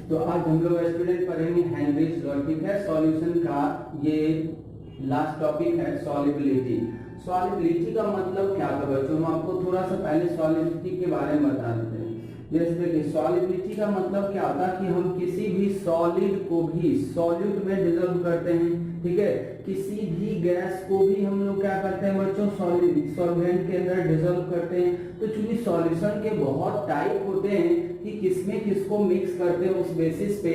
तो आज हम लोग स्टूडेंट पढ़ेंगे हेनरीज लॉ, ठीक है। सॉल्यूशन का ये लास्ट टॉपिक है सॉल्युबिलिटी। सॉल्युबिलिटी का मतलब क्या था बच्चों, हम आपको थोड़ा सा पहले सॉल्युबिलिटी के बारे में बता देते हैं। जैसे कि सॉल्युबिलिटी का मतलब क्या होता है कि हम किसी भी सॉलिड को भी सॉल्यूट में डिसॉल्व करते हैं, ठीक है। किसी भी गैस को भी हम लोग क्या करते हैं बच्चों, सॉल्वेंट के अंदर डिसॉल्व करते हैं। तो चूंकि सॉल्यूशन के बहुत टाइप होते हैं कि किसमें किसको मिक्स करते हैं उस बेसिस पे,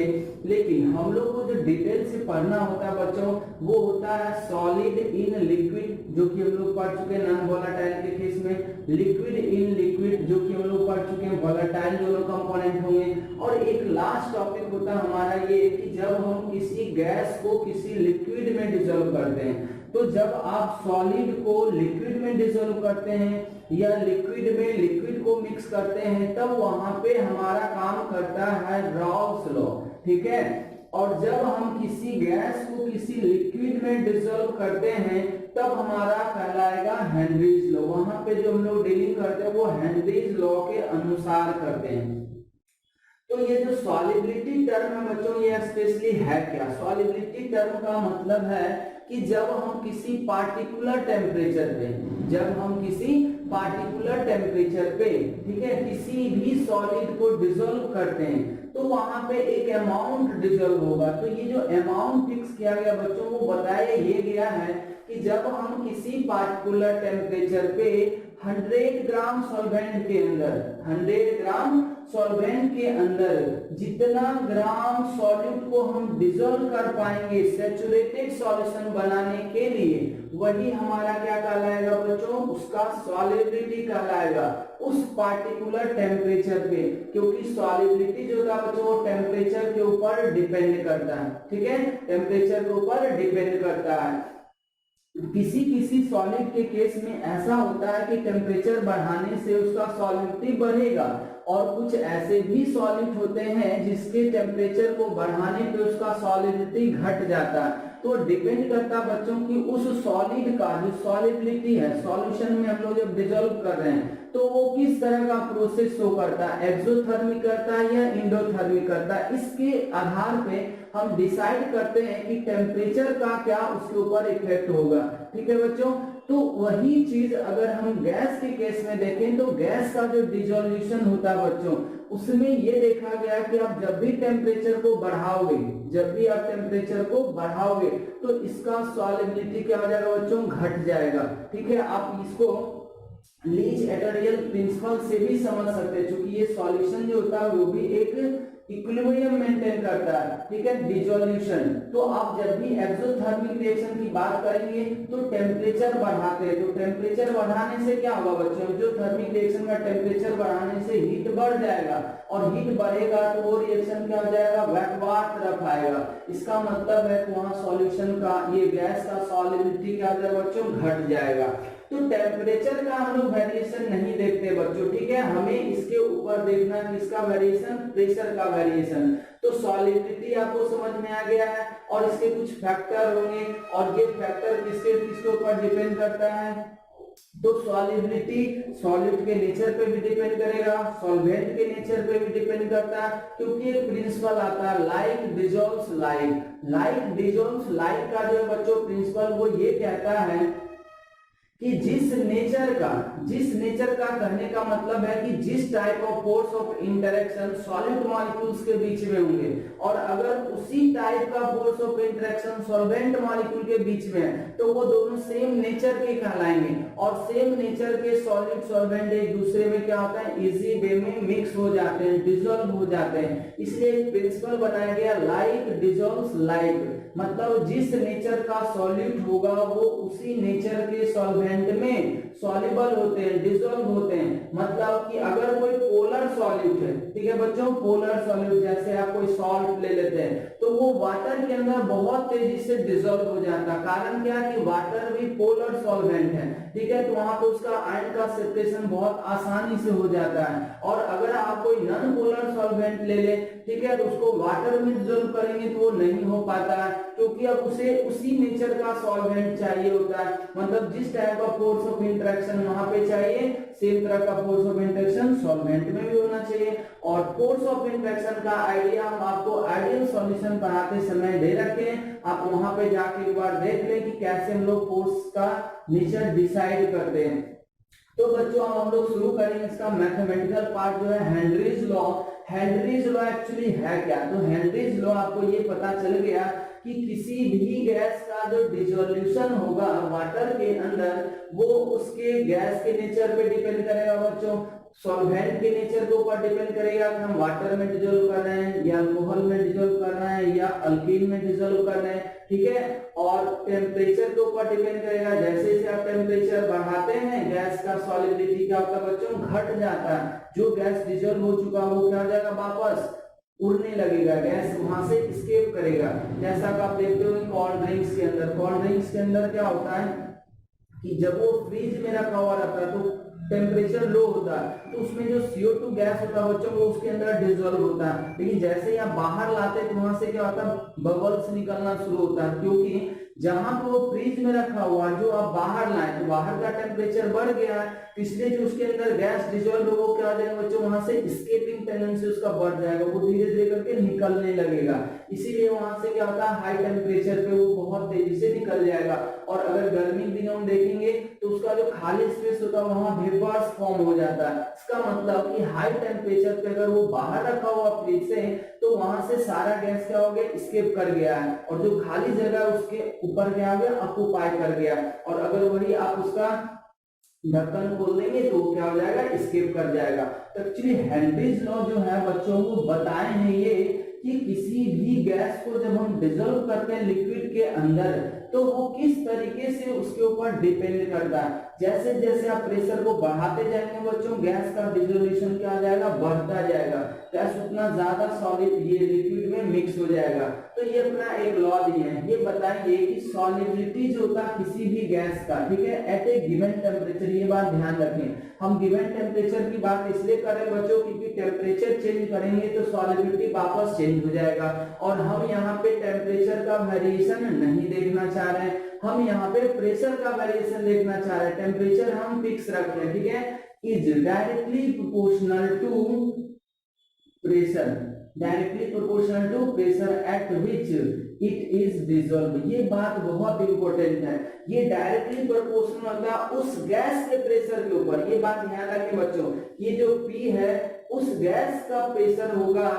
लेकिन हम लोग को जो डिटेल से पढ़ना होता है बच्चों वो होता है सॉलिड इन लिक्विड, जो कि हम लोग पढ़ चुके हैं नॉन वोलेटाइल के केस में, लिक्विड इन लिक्विड जो कि हम लोग पढ़ चुके हैं वोलेटाइल दोनों कंपोनेंट होंगे। और एक लास्ट टॉपिक होता है हमारा ये कि जब हम किसी गैस को किसी लिक्विड में डिसॉल्व करते हैं, तो जब आप सॉलिड को लिक्विड में डिसॉल्व करते हैं या लिक्विड में लिक्विड को मिक्स करते हैं, तब वहां पे हमारा काम करता है रॉल्स लॉ, ठीक है। और जब हम किसी गैस को किसी लिक्विड में डिसॉल्व करते हैं तब हमारा कहलाएगा हेनरीज लॉ। वहां पे जो हम लोग डीलिंग करते हैं वो हेनरीज लॉ के अनुसार करते हैं। तो ये जो सॉल्युबिलिटी टर्म है बच्चों, ये स्पेशली है क्या? सॉल्युबिलिटी टर्म का मतलब है कि जब हम किसी पार्टिकुलर टेम्परेचर पे, जब हम किसी पार्टिकुलर टेम्परेचर पे, ठीक है, किसी भी सॉलिड को डिसॉल्व करते हैं तो वहां पे एक अमाउंट डिसॉल्व होगा। तो ये जो अमाउंट फिक्स किया गया बच्चों वो बताया ये गया है कि जब हम किसी पार्टिकुलर टेम्परेचर पे 100 ग्राम सॉल्वेंट के अंदर, 100 ग्राम सॉल्वेंट के अंदर जितना ग्राम सॉल्यूट को हम डिसॉल्व कर पाएंगे सैचुरेटेड सॉल्यूशन बनाने के लिए, वही हमारा क्या कहलाएगा बच्चों, उसका सॉल्युबिलिटी कहलाएगा उस पार्टिकुलर टेम्परेचर पे। क्योंकि सॉल्युबिलिटी जो होता है बच्चों वो टेम्परेचर के ऊपर डिपेंड करता है, ठीक है, टेम्परेचर के ऊपर डिपेंड करता है। किसी किसी सॉलिड के केस में ऐसा होता है कि टेम्परेचर बढ़ाने से उसका सॉल्युबिलिटी बढ़ेगा, और कुछ ऐसे भी सॉलिड होते हैं जिसके टेम्परेचर को बढ़ाने पे उसका सॉल्युबिलिटी घट जाता है। तो डिपेंड करता है बच्चों कि उस सॉलिड का जो सॉल्युबिलिटी है सॉल्यूशन में हम लोग जब डिसॉल्व कर रहे हैं तो वो किस तरह का प्रोसेस शो करता है, एक्सोथर्मिक करता है या इंडोथर्मिक करता है। इसके आधार पे हम डिसाइड करते हैं कि टेम्परेचर का क्या उसके ऊपर इफेक्ट होगा, ठीक है बच्चों। तो वही चीज अगर हम गैस के केस में देखें तो गैस का जो डिसोल्यूशन होता है बच्चों उसमें ये देखा गया कि आप जब भी टेम्परेचर को बढ़ाओगे, जब भी आप टेम्परेचर को बढ़ाओगे तो इसका सॉल्युबिलिटी क्या हो जाएगा बच्चों, घट जाएगा, ठीक है। आप इसको लीच एटोरियल प्रिंसिपल से भी समझ सकते हैं, क्योंकि ये सॉल्यूशन जो होता है वो भी एक इक्विलिब्रियम मेंटेन करता है, ठीक है, डिसोल्यूशन। तो आप जब भी एक्सोथर्मिक रिएक्शन की बात करेंगे तो टेम्परेचर बढ़ाते हैं, तो टेम्परेचर बढ़ाने से क्या होगा बच्चों, एक्सोथर्मिक रिएक्शन का टेम्परेचर बढ़ाने से हीट बढ़ जाएगा, और हीट बढ़ेगा तो वो रिएक्शन क्या हो जाएगा, वैक्यूम तरफ आएगा। इसका मतलब है कि वहां सॉल्यूशन का, ये गैस का सॉल्युबिलिटी क्या हो जाएगा बच्चों, घट जाएगा। तो टेम्परेचर का हम लोग वेरिएशन नहीं देखते बच्चों, ठीक है, हमें इसके ऊपर देखना किसका वेरिएशन, प्रेशर का वेरिएशन। तो सॉल्युबिलिटी आपको समझ में आ गया है, और इसके कुछ फैक्टर होंगे, और ये फैक्टर किसके ऊपर डिपेंड करता है, तो सॉल्युबिलिटी सॉल्यूट के नेचर पे भी डिपेंड करेगा, सॉल्वेंट के नेचर पे भी डिपेंड करता है, क्योंकि एक प्रिंसिपल आता है like dissolves like. Like dissolves like का जो बच्चों प्रिंसिपल वो ये कहता है कि जिस नेचर का कहने का मतलब है कि जिस type of force of interaction solid molecules के बीच में होंगे, और अगर उसी टाइप का force of interaction solvent molecule के बीच में है तो वो दोनों सेम नेचर के कहलाएंगे, और सेम नेचर के सॉलिड सॉल्वेंट एक दूसरे में क्या होता है, इजी वे में मिक्स हो जाते हैं, डिसॉल्व हो जाते हैं। इसलिए एक प्रिंसिपल बनाया गया लाइक डिसॉल्व्स लाइक, मतलब जिस नेचर का सॉल्यूट होगा वो उसी नेचर के सॉल्वेंट में सॉल्युबल होते हैं, डिसॉल्व होते हैं। मतलब कि अगर कोई पोलर सॉल्यूट है, ठीक है बच्चों, पोलर सॉल्यूट जैसे आप कोई सॉल्ट ले लेते हैं तो वो वाटर के अंदर बहुत तेजी से डिसॉल्व हो जाता है। कारण क्या है कि वाटर भी पोलर सॉल्वेंट है, ठीक है, तो वहां पे उसका आयन का सेपरेशन बहुत आसानी से हो जाता है। और अगर आप कोई नॉन पोलर सॉल्वेंट ले ले, ठीक है, तो उसको वाटर में डिसॉल्व करेंगे तो वो नहीं हो पाता है, क्योंकि अब उसे उसी नेचर का सॉल्वेंट चाहिए होता है। मतलब जिस टाइप का फोर्स ऑफ इंटरेक्शन वहां पे चाहिए सेम तरह का फोर्स ऑफ इंटरेक्शन सॉल्वेंट में भी होना चाहिए। और फोर्स ऑफ इन्फ्लेक्शन का आइडिया हम आपको आइडियल सॉल्यूशन पढ़ाते समय दे रखे हैं, आप वहां पे जाके एक बार देख लें कि कैसे हम लोग फोर्स का नेचर डिसाइड करते हैं। तो बच्चों हम लोग शुरू करेंगे इसका मैथमेटिकल पार्ट जो है Henry's law. Henry's law actually है क्या? तो हेनरीज लॉ आपको ये पता चल गया कि किसी भी गैस का जो डिसोल्यूशन होगा वाटर के अंदर वो उसके गैस के नेचर पे डिपेंड करेगा बच्चों, सॉल्वेंट के नेचर के ऊपर डिपेंड करेगा कि हम वाटर में डिसॉल्व कर रहे हैं या अल्कोहल में डिसॉल्व कर रहे हैं या अल्कीन में डिसॉल्व कर रहे हैं, ठीक है। और टेम्परेचर के ऊपर डिपेंड करेगा, जैसे जैसे आप टेम्परेचर बढ़ाते हैं गैस का सॉलिबिलिटी क्या होता है बच्चों, घट जाता है। जो गैस डिसॉल्व हो चुका वो क्या हो जाएगा, वापस उड़ने लगेगा, गैस वहां से एस्केप करेगा। जैसा कि आप देखते हो कोल्ड ड्रिंक्स के अंदर, कोल्ड ड्रिंक्स के अंदर क्या होता है कि जब वो फ्रिज में रखा हुआ रहता है तो टेम्परेचर लो होता है, तो उसमें जो CO2 गैस होता है बच्चों वो उसके अंदर डिसॉल्व होता है। लेकिन जैसे ही आप बाहर लाते हैं तो वहां से क्या होता है, बबल्स निकलना शुरू होता है, क्योंकि जहां पे वो फ्रिज में रखा हुआ जो आप बाहर लाए तो बाहर का टेम्परेचर बढ़ गया है, इसलिए जो उसके अंदर गैस डिसॉल्व हो वो क्या हो जाएगा बच्चों, वहां से एस्केपिंग टेंडेंसी उसका बढ़ जाएगा, वो धीरे धीरे करके निकलने लगेगा। इसीलिए वहां से क्या होता है, हाई टेम्परेचर पे वो बहुत तेजी से निकल जाएगा। और अगर गर्मी के दिनों में देखेंगे तो उसका जो खाली स्पेस होता है वहां वेपर्स फॉर्म हो जाता है। इसका मतलब कि हाई टेम्परेचर पे अगर वो बाहर रखा हुआ फ्रिज से तो वहां से सारा गैस क्या हो गया, एस्केप कर गया है, और जो खाली जगह उसके ऊपर क्या हो गया, ऑक्यूपाई कर गया। और अगर वही आप उसका ढक्कन खोल देंगे तो क्या हो जाएगा, एस्केप कर जाएगा। तो एक्चुअली हेनरीज लॉ जो है बच्चों को बताए हैं ये कि किसी भी गैस को जब हम डिसॉल्व करते हैं लिक्विड के अंदर तो वो किस तरीके से उसके ऊपर डिपेंड करता है। जैसे जैसे आप प्रेशर को बढ़ाते जाएंगे बच्चों गैस का डिसोल्यूशन क्या हो जाएगा, बढ़ता जाएगा, गैस उतना ज्यादा सॉलिड ये लिक्विड में मिक्स हो जाएगा। तो ये अपना एक लॉ दिए हैं, ये बताएंगे कि सॉलिबिलिटी जो होता है किसी भी गैस का, ठीक है, एट ए गिवन टेम्परेचर, ये बात ध्यान रखें। हम गिवन टेम्परेचर की बात इसलिए करें बच्चों क्योंकि टेम्परेचर चेंज करेंगे तो सॉलिबिलिटी वापस चेंज हो जाएगा, और हम यहाँ पे टेम्परेचर का वेरिएशन नहीं देखना चाह रहे हैं, हम यहाँ पे प्रेशर का वेरिएशन देखना चाह रहे हैं। टेम्परेचर हम फिक्स रख रहे हैं, ठीक है, is directly proportional to pressure, directly proportional to pressure at which it is dissolved. ये बात बहुत इंपॉर्टेंट है, ये डायरेक्टली प्रोपोर्शनल होता है उस गैस के प्रेशर के ऊपर। ये बात ध्यान रखें बच्चों, ये जो P है उस गैस का प्रेशर होगा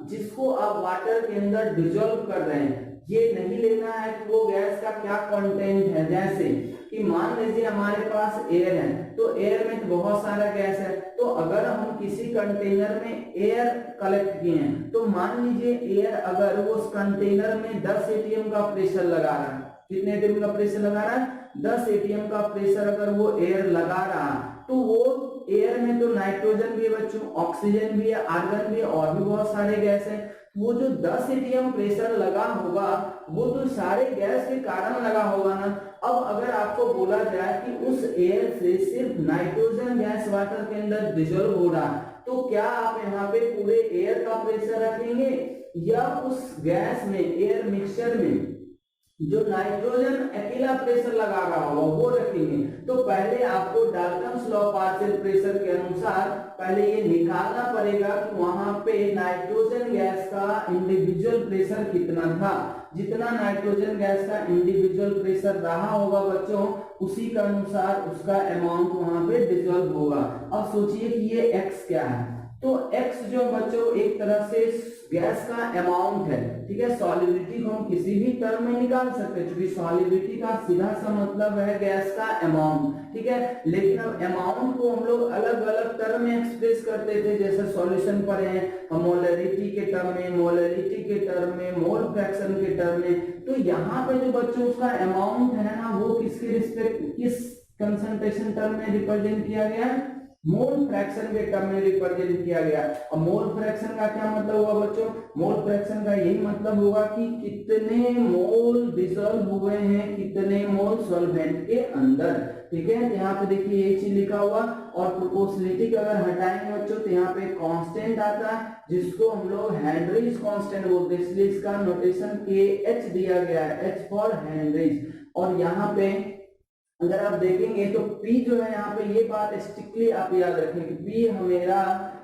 जिसको आप वाटर के अंदर डिसॉल्व कर रहे हैं। ये नहीं लेना है कि वो गैस का क्या कंटेंट है, जैसे कि मान लीजिए हमारे पास एयर है तो एयर में तो बहुत सारा गैस है, तो अगर हम किसी कंटेनर में एयर कलेक्ट किए हैं तो मान लीजिए एयर अगर वो उस कंटेनर में 10 atm का प्रेशर लगा रहा है, कितने atm का प्रेशर लगा रहा है, 10 atm का प्रेशर अगर वो एयर लगा रहा तो वो एयर में तो नाइट्रोजन भी है बच्चों, ऑक्सीजन भी है, आर्गन भी है, और भी बहुत सारे गैस है। वो जो 10 atm प्रेशर लगा होगा वो तो सारे गैस के कारण लगा होगा ना। अब अगर आपको बोला जाए कि उस एयर से सिर्फ नाइट्रोजन गैस वाटर के अंदर डिसॉल्व हो रहा तो क्या आप यहाँ पे पूरे एयर का प्रेशर रखेंगे या उस गैस में एयर मिक्सचर में जो नाइट्रोजन अकेला प्रेशर लगा रहा होगा वो रखेंगे। तो पहले आपको डाल्टन्स लॉ पार्शियल प्रेशर के अनुसार पहले ये निकालना पड़ेगा कि वहां पे नाइट्रोजन गैस का इंडिविजुअल प्रेशर कितना था। जितना नाइट्रोजन गैस का इंडिविजुअल प्रेशर रहा होगा बच्चों उसी के अनुसार उसका अमाउंट वहां पे डिसॉल्व होगा। अब सोचिए कि ये x क्या है, तो x जो बच्चों एक तरह से गैस का अमाउंट है, ठीक है। सॉलिबिलिटी को हम किसी भी टर्म में निकाल सकते हैं क्योंकि सॉलिबिलिटी का सीधा सा मतलब है गैस का अमाउंट, ठीक है। लेकिन अब अमाउंट को हम लोग अलग अलग टर्म में एक्सप्रेस करते थे, जैसे सॉल्यूशन पर है मोलरिटी के टर्म में, मोलरिटी के टर्म में, मोल फ्रैक्शन के टर्म में। तो यहाँ पे जो बच्चों उसका अमाउंट है ना वो किसके रिस्पेक्ट किस कंसंट्रेशन टर्म में रिप्रेजेंट किया गया है, मोल फ्रैक्शन के टर्म में रिप्रेजेंट किया गया। और मोल फ्रैक्शन का क्या मतलब होगा बच्चों, मोल फ्रैक्शन का यही मतलब होगा कि कितने मोल डिसॉल्व हुए हैं कितने मोल सॉल्वेंट के अंदर, ठीक है। यहाँ पे देखिए एक चीज लिखा हुआ, और प्रोपोर्शनलिटी का अगर हटाएंगे बच्चों तो यहाँ पे कांस्टेंट आता है जिसको हम लोग हेनरीज कांस्टेंट बोलते हैं, इसलिए इसका नोटेशन KH दिया गया है, H फॉर हेनरीज। और यहाँ पे अगर आप देखेंगे तो P जो है यहाँ पे ये बात स्ट्रिक्टली आप याद रखें कि P हमेरा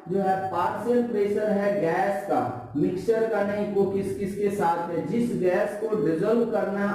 जो है पार्शियल प्रेशर है गैस का, मिक्सचर का नहीं, वो किस किस के साथ है, जिस गैस को डिसॉल्व करना है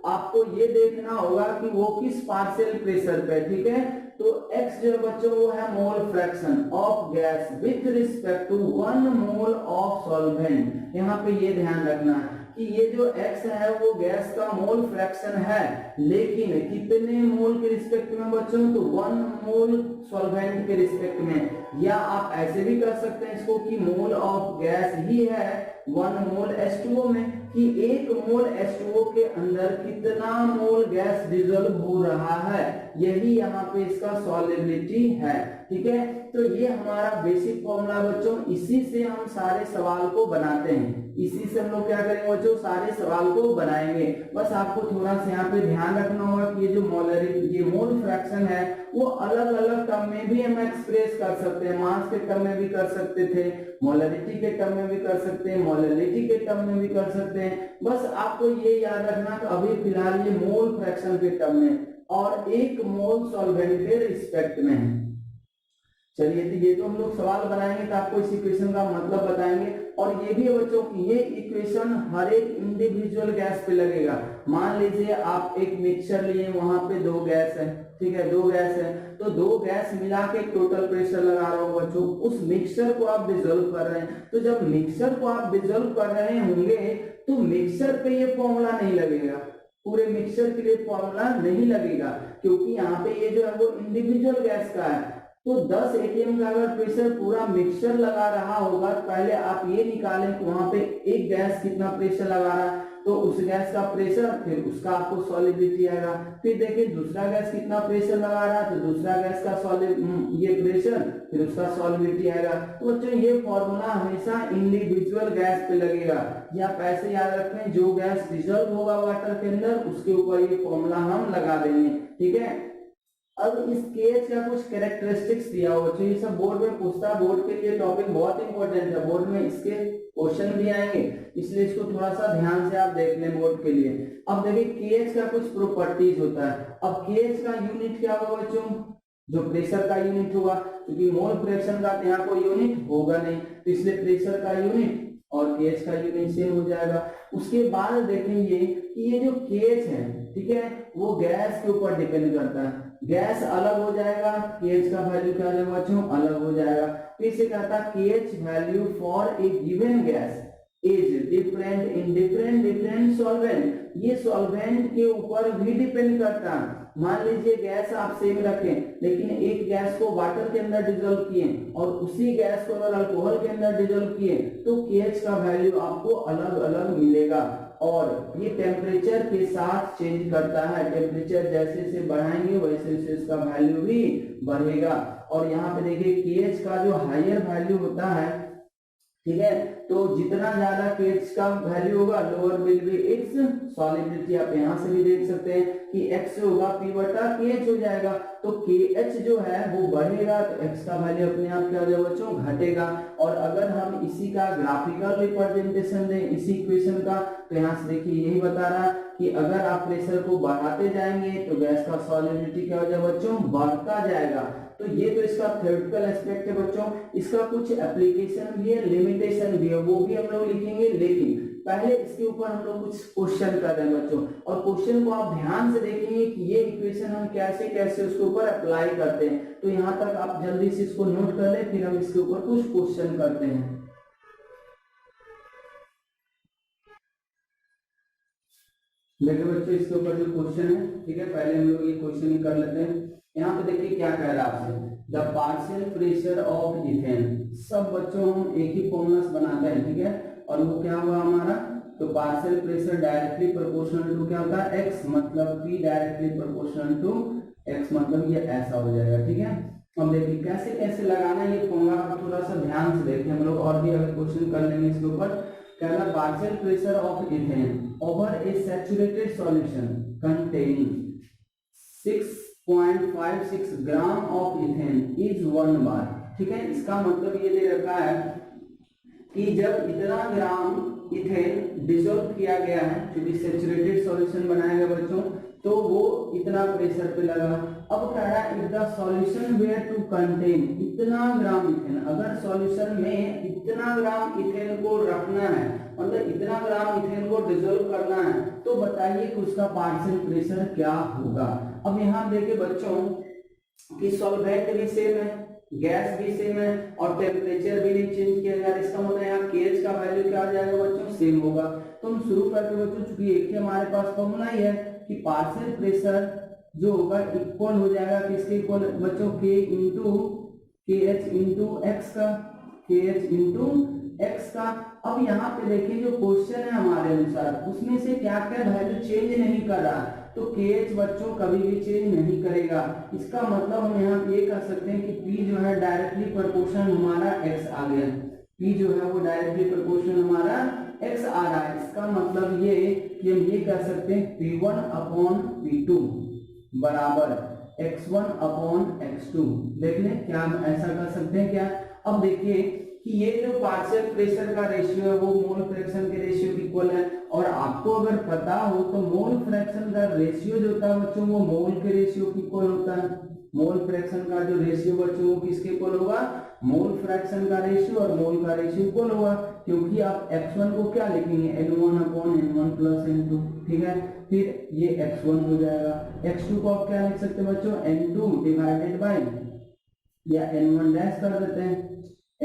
आपको ये देखना होगा कि वो किस पार्शियल प्रेशर पे, ठीक है। तो x जो बच्चों वो है mole fraction of gas with respect to 1 mole of solvent. यहाँ पे ये ध्यान रखना है कि ये जो x है वो गैस का मोल फ्रैक्शन है, लेकिन कितने मोल के रिस्पेक्ट में बच्चों, तो 1 मोल सॉल्वेंट के रिस्पेक्ट में। या आप ऐसे भी कर सकते हैं इसको कि मोल ऑफ गैस ही है 1 मोल H2O में, कि 1 मोल H2O के अंदर कितना मोल गैस डिसॉल्व हो रहा है, यही यहाँ पे इसका सॉल्युबिलिटी है, ठीक है। तो ये हमारा बेसिक फॉर्मूला बच्चों, इसी से हम सारे सवाल को बनाते हैं, इसी से हम लोग क्या करेंगे बच्चों, सारे सवाल को बनाएंगे। बस आपको थोड़ा सा यहाँ पे ध्यान रखना होगा कि ये जो मोल फ्रैक्शन है वो अलग अलग टर्म में भी हम एक्सप्रेस कर सकते हैं, मास के टर्म में भी कर सकते थे, मोलरिटी के टर्म में भी कर सकते हैं, मोलरिटी के टर्म में भी कर सकते हैं। बस आपको ये याद रखना कि अभी फिलहाल ये मोल फ्रैक्शन के टर्म में और 1 मोल सॉल्वेंट के रिस्पेक्ट में है। चलिए तो ये तो हम लोग सवाल बनाएंगे तो आपको इस इक्वेशन का मतलब बताएंगे, और ये भी है बच्चों कि ये इक्वेशन हर एक इंडिविजुअल गैस पे लगेगा। मान लीजिए आप एक मिक्सचर लिए, वहां पे 2 गैस है, ठीक है, 2 गैस है, तो 2 गैस मिला के टोटल प्रेशर लगा रहा हूँ बच्चों, उस मिक्सचर को आप डिसॉल्व कर रहे हैं। तो जब मिक्सचर को आप डिसॉल्व कर रहे होंगे तो मिक्सचर पे ये फॉर्मूला नहीं लगेगा, पूरे मिक्सचर के लिए फॉर्मूला नहीं लगेगा, क्योंकि यहाँ पे ये जो है वो इंडिविजुअल गैस का है। तो 10 atm का अगर प्रेशर पूरा मिक्सचर लगा रहा होगा, पहले आप ये निकालें कि वहां पे एक गैस कितना प्रेशर लगा रहा है, तो उस गैस का प्रेशर, फिर उसका आपको सॉल्युबिलिटी आएगा। फिर देखिए दूसरा गैस कितना प्रेशर लगा रहा है, तो दूसरा गैस का ये प्रेशर, फिर उसका सॉल्युबिलिटी आएगा। तो बच्चों ये फॉर्मूला हमेशा इंडिविजुअल गैस पे लगेगा, या पैसे याद रखें, जो गैस डिसॉल्व होगा वाटर के अंदर उसके ऊपर ये फॉर्मूला हम लगा देंगे, ठीक है। अब इस केएच का कुछ कैरेक्टरिस्टिक्स दिया हुआ है, ये सब बोर्ड में पूछता है, बोर्ड के लिए टॉपिक बहुत इंपॉर्टेंट है, बोर्ड में इसके क्वेश्चन भी आएंगे, इसलिए इसको थोड़ा सा ध्यान से आप देख लें बोर्ड के लिए। अब देखिए केएच का कुछ प्रॉपर्टीज होता है। अब केएच का यूनिट क्या होगा बच्चों, जो प्रेशर का यूनिट होगा, क्योंकि मोल फ्रैक्शन का यहाँ कोई यूनिट होगा नहीं, तो इसलिए प्रेशर का यूनिट और केएच का यूनिट सेम हो जाएगा। उसके बाद देखेंगे कि ये जो केएच है, ठीक है, वो गैस के ऊपर डिपेंड करता है, गैस अलग हो जाएगा, केएच का वैल्यू क्या हो जाएगा बच्चों, अलग हो जाएगा। फिर से कहता है KH value for a given gas is different in different solvent, ये सॉल्वेंट के ऊपर भी डिपेंड करता है। मान लीजिए गैस आप सेम रखें, लेकिन एक गैस को वाटर के अंदर डिसॉल्व किए और उसी गैस को अगर अल्कोहल के अंदर डिसॉल्व किए, तो केएच का वैल्यू आपको अलग अलग मिलेगा। और ये टेम्परेचर के साथ चेंज करता है, टेम्परेचर जैसे जैसे बढ़ाएंगे वैसे वैसे इसका वैल्यू भी बढ़ेगा। और यहाँ पे देखिए केएच का जो हायर वैल्यू होता है, ठीक है, तो जितना ज्यादा केएच का वैल्यू होगा lower will be it's solubility. आप यहाँ से भी देख सकते हैं कि x होगा p बटा kh हो जाएगा, तो kh जो है वो बढ़ेगा तो x का वैल्यू अपने आप क्या हो जाएगा बच्चों, घटेगा। और अगर हम इसी का ग्राफिकल रिप्रेजेंटेशन दें इसी इक्वेशन का, तो यहाँ से देखिए यही बता रहा है कि अगर आप प्रेशर को बढ़ाते जाएंगे तो गैस का सॉल्युबिलिटी क्या हो जाएगा बच्चों, बढ़ता जाएगा। तो ये तो इसका थ्योरेटिकल एस्पेक्ट है बच्चों, इसका कुछ एप्लीकेशन भी है, लिमिटेशन भी है, वो भी हम लोग लिखेंगे। लेकिन पहले इसके ऊपर हम लोग कुछ क्वेश्चन कर रहे हैं बच्चों, और क्वेश्चन को आप ध्यान से देखेंगे कि ये इक्वेशन हम कैसे कैसे उसके ऊपर अप्लाई करते हैं। तो यहाँ तक आप जल्दी से इसको नोट कर लें, फिर हम इसके ऊपर कुछ क्वेश्चन करते हैं। देखिए बच्चों इसके ऊपर जो क्वेश्चन है, ठीक है, पहले हम लोग ये क्वेश्चन कर लेते हैं। यहाँ पे देखिए क्या कह रहा है आपसे, the partial pressure of ethane. सब बच्चों हम एक ही फॉर्मूला बनाते हैं, ठीक है, और वो क्या हुआ हमारा, तो partial pressure directly proportional to क्या होता है, x मतलब p directly proportional to x, मतलब ये ऐसा हो जाएगा, ठीक है। अब देखिए कैसे कैसे लगाना है ये फॉर्मूला, आप थोड़ा सा ध्यान से देखिए, हम लोग और भी अगर क्वेश्चन कर लेंगे इसके ऊपर। कहना partial pressure of ethane over A saturated solution containing 6.56 gram of ethane is 1 बार, ठीक है। इसका मतलब ये दे रखा है कि जब इतना ग्राम इथेन डिसॉल्व किया गया है, क्योंकि सैचुरेटेड सॉल्यूशन बनाया गया बच्चों, तो वो इतना प्रेशर पे लगा। अब कह रहा है if the solution were to contain इतना ग्राम इथेन, अगर सॉल्यूशन में इतना ग्राम इथेन को रखना है, मतलब इतना ग्राम इथेन को डिसॉल्व करना है, तो बताइए कि उसका पार्शियल प्रेशर क्या होगा। अब यहाँ देखिए बच्चों कि सॉल्वेंट भी सेम है, गैस भी सेम है और टेम्परेचर भी नहीं चेंज किया जा रहा है। इसका मतलब यहाँ केएच का वैल्यू क्या आ जाएगा बच्चों, सेम होगा। तो हम शुरू करते बच्चों, चूंकि एक ही हमारे पास फॉर्मूला ही है कि पार्शियल प्रेशर जो होगा इक्वल हो जाएगा किसके इक्वल बच्चों, के इंटू के एच इंटू एक्स का, के एच इंटू एक्स का। अब यहाँ पे देखिए जो क्वेश्चन है हमारे अनुसार उसमें से क्या क्या वैल्यू चेंज नहीं कर रहा, तो KH बच्चों कभी भी चेंज नहीं करेगा। इसका मतलब हम यहाँ पे ये कह सकते हैं कि P जो है डायरेक्टली प्रोपोर्शन हमारा X आ गया, P जो है वो डायरेक्टली प्रोपोर्शन हमारा X आ रहा है। इसका मतलब ये कि हम ये कह सकते हैं P1 अपॉन P2 बराबर X1 अपॉन X2। देख लें क्या हम ऐसा कर सकते हैं क्या। अब देखिए कि ये जो पार्शियल प्रेशर का रेशियो है वो मोल फ्रैक्शन के रेशियो की इक्वल है, और आपको अगर पता हो तो मोल फ्रैक्शन का रेशियो जो होता है बच्चों वो मोल के रेशियो की इक्वल होता है। मोल फ्रैक्शन का जो रेशियो बच्चों वो किसके इक्वल होगा, मोल फ्रैक्शन का रेशियो और मोल का रेशियो इक्वल होगा, क्योंकि आप x1 को क्या लिखेंगे n1 upon n1 plus n2, ठीक है। फिर ये x1 हो जाएगा, x2 को आप क्या लिख सकते हैं बच्चों, n2 डिवाइडेड बाय या n1 डैश कर देते हैं,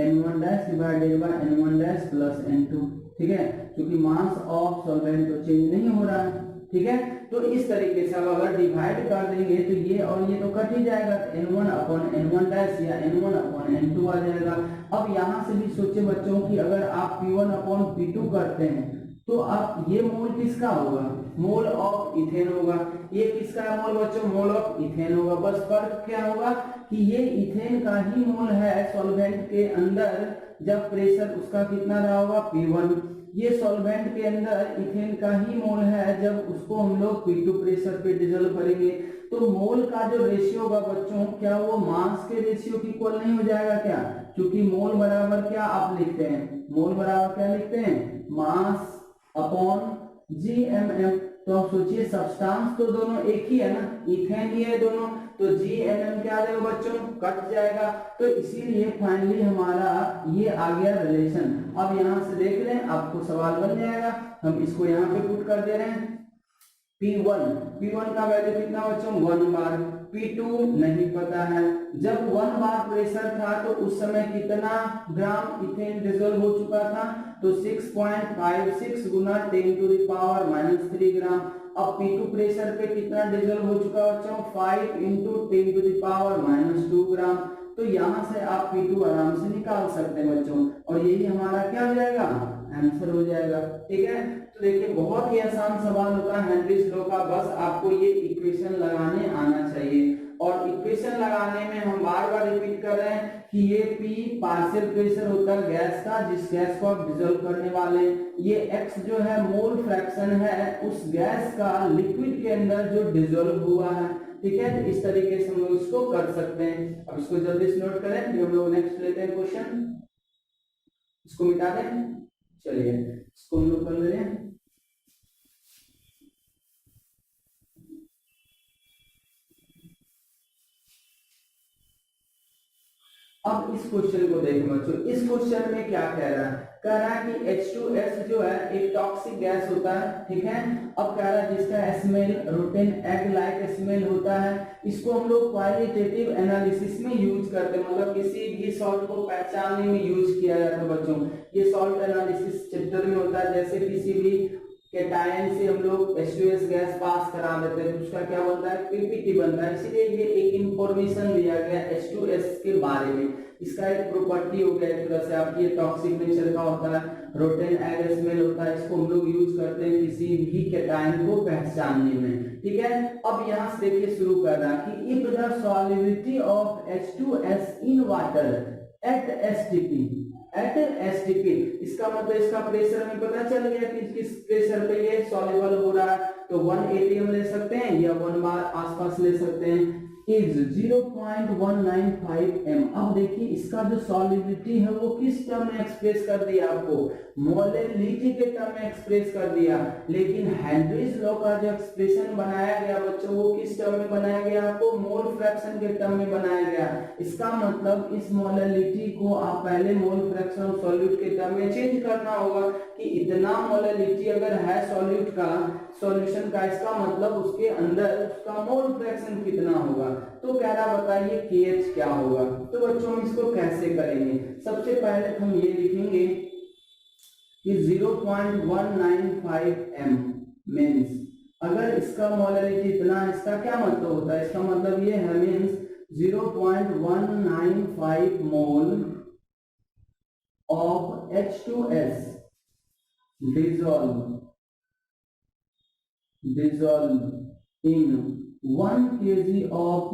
n1 dash divided by n1 dash plus n2, ठीक है, क्योंकि मास ऑफ सॉल्वेंट तो चेंज नहीं हो रहा है, ठीक है। तो इस तरीके से अगर डिवाइड कर देंगे तो ये और ये तो कट ही जाएगा, n1 अपॉन n1 डैश या n1 अपॉन n2 आ जाएगा। अब यहाँ से भी सोचे बच्चों कि अगर आप P1 अपॉन P2 करते हैं तो आप ये मोल किसका होगा, मोल ऑफ इथेन होगा। ये किसका है मोल बच्चों, मोल ऑफ इथेन होगा। बस फर्क क्या होगा कि ये इथेन का ही मोल है सॉल्वेंट के अंदर जब प्रेशर उसका कितना रहा होगा P1, ये सॉल्वेंट के अंदर इथेन का ही मोल है जब उसको हम लोग P2 प्रेशर पे डिसॉल्व करेंगे। तो मोल का जो रेशियो होगा बच्चों क्या वो मास के रेशियो की इक्वल नहीं हो जाएगा क्या, क्योंकि मोल बराबर क्या आप लिखते हैं, मोल बराबर क्या लिखते हैं, मास अपॉन GMM। तो आप सोचिए सब्सटेंस तो दोनों एक ही है ना, इथेन ही है दोनों, तो GMM क्या आ जाएगा बच्चों, कट जाएगा। तो इसीलिए फाइनली हमारा ये आ गया रिलेशन। अब यहाँ से देख लें आपको सवाल बन जाएगा, हम इसको यहाँ पे पुट कर दे रहे हैं। P1 का वैल्यू कितना बच्चों, 1 बार, P2 नहीं पता है। जब 1 बार प्रेशर था तो उस समय कितना ग्राम इथेन डिसॉल्व हो चुका था, तो 6.56 गुना 10 टू द पावर -3 ग्राम। अब P2 प्रेशर पे कितना डिसॉल्व हो चुका बच्चों, 5 इंटू 10 टू द पावर -2 ग्राम। तो यहाँ से आप P2 आराम से निकाल सकते हैं बच्चों, और यही हमारा क्या हो जाएगा, आंसर हो जाएगा, ठीक है। तो देखिए बहुत ही आसान सवाल होता है हेनरीज लॉ का, बस आपको ये इक्वेशन लगाने आना चाहिए। और इक्वेशन लगाने में हम बार बार रिपीट कर रहे हैं कि ये P पार्शियल प्रेशर होता है गैस का, जिस गैस को आप डिसॉल्व करने वाले हैं। ये X जो है मोल फ्रैक्शन है उस गैस का लिक्विड के अंदर जो डिसॉल्व हुआ है, ठीक है। तो इस तरीके से हम लोग इसको कर सकते हैं। अब इसको जल्दी से नोट करें, फिर हम लोग नेक्स्ट लेते हैं क्वेश्चन। इसको मिटा दें, चलिए इसको हम लोग कर ले रहे हैं। अब इस क्वेश्चन को देखें बच्चों, इस क्वेश्चन में क्या कह रहा है, कह रहा है कि H2S जो है एक टॉक्सिक गैस होता है, ठीक है। अब कह रहा है जिसका smell rotten egg like smell होता है। इसको हम लोग क्वालिटेटिव एनालिसिस में यूज करते हैं, मतलब किसी भी सॉल्ट को पहचानने में यूज किया जाता है बच्चों। ये सॉल्ट एनालिसिस चैप्टर में होता है। जैसे किसी भी कैटायन से हम लोग H2S गैस पास करा देते हैं तो उसका क्या बनता है, पीपीटी बनता है। इसलिए ये एक इंफॉर्मेशन दिया गया H2S के बारे में। इसका एक प्रॉपर्टी हो गया एक तरह से, आप ये टॉक्सिक नेचर का होता है, रोटेन एग स्मेल होता है। इसको हम लोग यूज करते हैं किसी भी कैटायन को पहचानने में, ठीक है। अब यहाँ से देखिए शुरू कर रहा है कि if the solubility of H2S in water at STP, इसका मतलब इसका प्रेशर हमें पता चल गया कि किस प्रेशर पे ये सॉल्युबल हो रहा है। तो 1 atm ले सकते हैं या 1 बार आसपास ले सकते हैं। Is 0.195 m। अब देखिए इसका जो सॉलिबिलिटी है वो किस टर्म में एक्सप्रेस कर दिया, आपको मोलेलिटी के टर्म में एक्सप्रेस कर दिया। लेकिन हेनरीज लॉ का जो एक्सप्रेशन बनाया गया बच्चों वो किस टर्म में बनाया गया, आपको मोल फ्रैक्शन के टर्म में बनाया गया। इसका मतलब इस मोलेलिटी को आप पहले मोल फ्रैक्शन ऑफ सॉल्यूट के टर्म में चेंज करना होगा कि इतना मोलेलिटी अगर है सॉल्यूट का, सॉल्यूशन का, इसका मतलब उसके अंदर उसका मोल फ्रैक्शन कितना होगा। तो कह रहा बताइए KH क्या होगा। तो बच्चों हम इसको कैसे करेंगे, सबसे पहले हम ये लिखेंगे कि 0.195 m मींस अगर इसका मोलेलिटी इतना है, इसका क्या मतलब होता है, इसका मतलब ये है means 0.195 mole of H2S dissolve in 1 kg of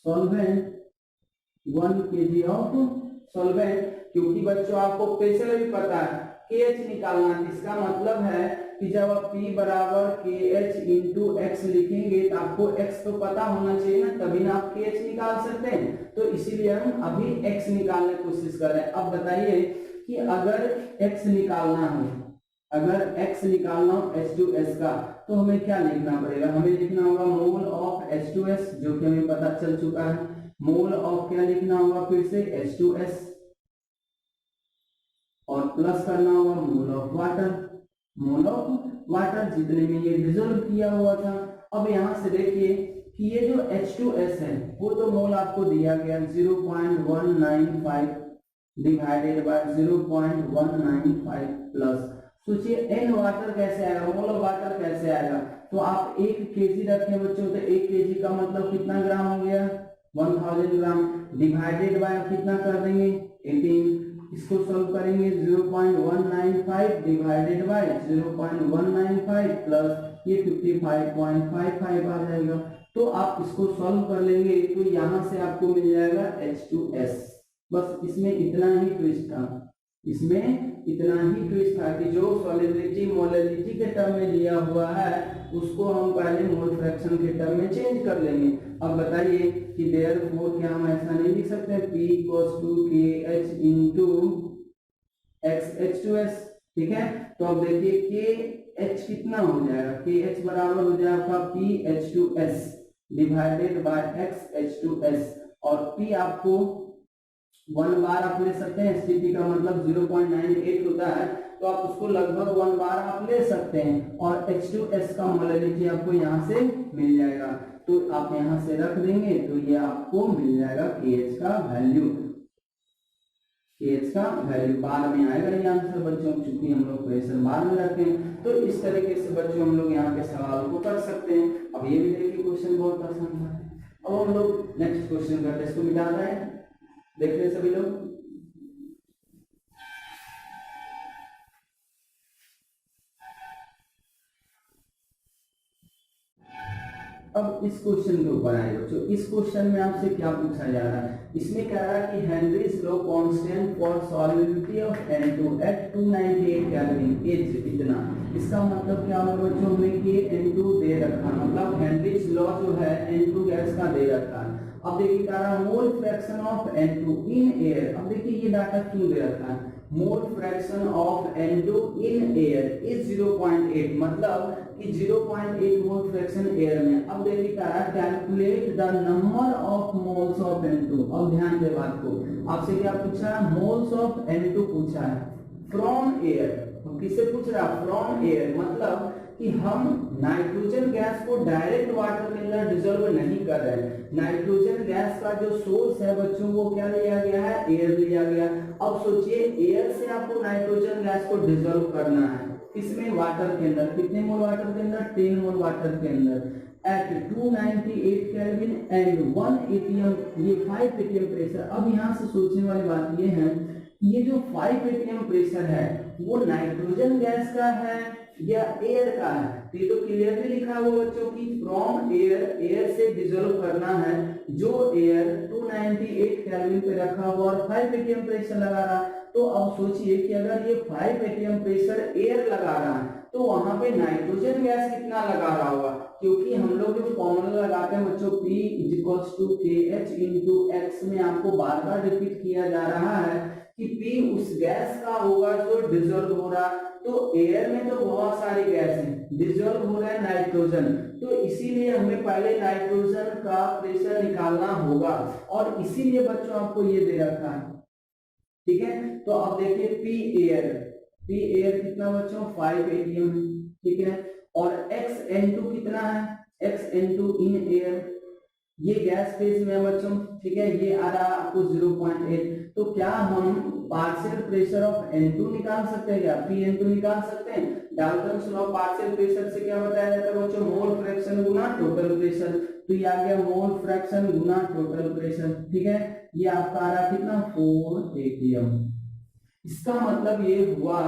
solvent, 1 kg of solvent। क्योंकि बच्चों आपको प्रेशर भी पता है, KH निकालना है, इसका मतलब है कि जब आप P बराबर KH इंटू एक्स लिखेंगे तो आपको x तो पता होना चाहिए ना, तभी ना आप KH निकाल सकते हैं। तो इसीलिए हम अभी x निकालने की कोशिश कर रहे हैं। अब बताइए कि अगर x निकालना हो, अगर x निकालना हो H2S का, तो हमें क्या लिखना पड़ेगा, हमें लिखना होगा मोल ऑफ H2S, जो कि हमें पता चल चुका है। मोल ऑफ क्या लिखना होगा फिर से H2S, और प्लस करना होगा मोल of water, mole of water जितने में ये डिसॉल्व किया हुआ था। अब यहाँ से देखिए कि ये जो H2S है वो तो मोल आपको दिया गया 0.195 डिवाइडेड बाय 0.195 प्लस, सोचिए n वाटर कैसे आएगा, मोल ऑफ वाटर कैसे आएगा। तो आप 1 kg रखें बच्चों, तो 1 kg का मतलब कितना ग्राम हो गया, 1000 ग्राम, डिवाइडेड बाय कितना कर देंगे 18। इसको सॉल्व करेंगे 0.195 डिवाइडेड बाय 0.195 प्लस ये 55.55 आ जाएगा। तो आप इसको सॉल्व कर लेंगे तो यहाँ से आपको मिल जाएगा H2S। बस इसमें इतना ही ट्विस्ट था, इसमें इतना ही ट्विस्ट था कि जो सॉलिबिलिटी मोलेलिटी के टर्म में दिया हुआ है उसको हम पहले मोल फ्रैक्शन के टर्म में चेंज कर लेंगे। अब बताइए कि देयरफॉर क्या हम ऐसा नहीं लिख सकते P equals to KH into XH2S, ठीक है। तो अब देखिए KH कितना हो जाएगा, KH बराबर हो जाएगा PH2S डिवाइडेड बाय XH2S, और P आपको 1 बार आप ले सकते हैं, STP का मतलब 0.98 होता है, तो आप उसको लगभग 1 बार आप ले सकते हैं, और H2S का मोलेलिटी आपको यहाँ से मिल जाएगा। तो आप यहाँ से रख देंगे तो ये आपको मिल जाएगा KH का वैल्यू, KH का वैल्यू बाद में आएगा ये आंसर बच्चों, चूंकि हम लोग प्रेशर बाद में रखते हैं। तो इस तरीके से बच्चों हम लोग यहाँ पे सवाल को कर सकते हैं। अब ये भी देखिए क्वेश्चन बहुत आसान था। अब हम लोग नेक्स्ट क्वेश्चन करते हैं, इसको मिटा रहे हैं, देख रहे हैं सभी लोग। अब इस क्वेश्चन के ऊपर आए बच्चों, इस क्वेश्चन में आपसे क्या पूछा जा रहा है, इसमें कह रहा है कि Henry's law constant for solubility of N2 at 298 kelvin is इतना। इसका मतलब क्या होगा बच्चों, हमें कि N2 दे रखा, मतलब हेनरीज लॉ जो है N2 गैस का दे रखा है। अब देखिए कह रहा है mole fraction of N2 in air. अब देखिए ये डाटा क्यों दे रखा है, mole fraction of N2 in air is 0.8, मतलब कि 0.8 मोल फ्रैक्शन एयर में। अब देखिए कह रहा है calculate the number of moles of N2। अब ध्यान दे बात को, आपसे क्या पूछा है, मोल्स ऑफ N2 पूछा है फ्रॉम एयर। किससे पूछ रहा है, फ्रॉम एयर, मतलब कि हम नाइट्रोजन गैस को डायरेक्ट वाटर के अंदर डिसॉल्व नहीं कर रहे हैं। नाइट्रोजन गैस का जो सोर्स है बच्चों वो क्या लिया गया है, एयर लिया गया। अब सोचिए एयर से आपको नाइट्रोजन गैस को डिसॉल्व करना है, इसमें वाटर के अंदर, कितने मोल वाटर के अंदर, 10 मोल वाटर के अंदर एट 298 केल्विन एंड 1 atm, ये 5 atm प्रेशर। अब यहाँ से सोचने वाली बात ये है, ये जो 5 atm प्रेशर है वो नाइट्रोजन गैस का है या एयर का है। तो ये तो क्लियरली लिखा हुआ बच्चों की फ्रॉम एयर, एयर से डिसॉल्व करना है, जो एयर 298 केल्विन पे रखा हुआ और 5 atm प्रेशर लगा रहा। तो अब सोचिए कि अगर ये 5 atm प्रेशर एयर लगा रहा है तो वहां पे नाइट्रोजन गैस कितना लगा रहा होगा, क्योंकि हम लोग जो फॉर्मूला लगाते हैं बच्चों P = KH × X में आपको बार बार रिपीट किया जा रहा है कि P उस गैस का होगा जो डिजोल्व हो रहा, तो एयर में तो बहुत सारी गैस है, डिजोल्व हो रहा है नाइट्रोजन, तो इसीलिए हमें पहले नाइट्रोजन का प्रेशर निकालना होगा, और इसीलिए बच्चों आपको ये दे रखा है, ठीक है। तो अब देखिए P एयर कितना बच्चों 5 atm है, ठीक है, और X_N2 कितना है, X_N2 इन एयर, ये गैस फेज में है बच्चों, ठीक है, ये आ रहा आपको 0.8, तो क्या हम पार्शियल प्रेशर ऑफ N2 निकाल सकते हैं, क्या Pn2 निकाल सकते हैं। डाल्टन्स लॉ पार्शियल प्रेशर से क्या बताया जाता है बच्चों, मोल फ्रैक्शन गुना टोटल प्रेशर, तो ये आ गया मोल फ्रैक्शन गुना टोटल प्रेशर, ठीक है, ये आपका आ रहा कितना 4 atm। इसका मतलब ये हुआ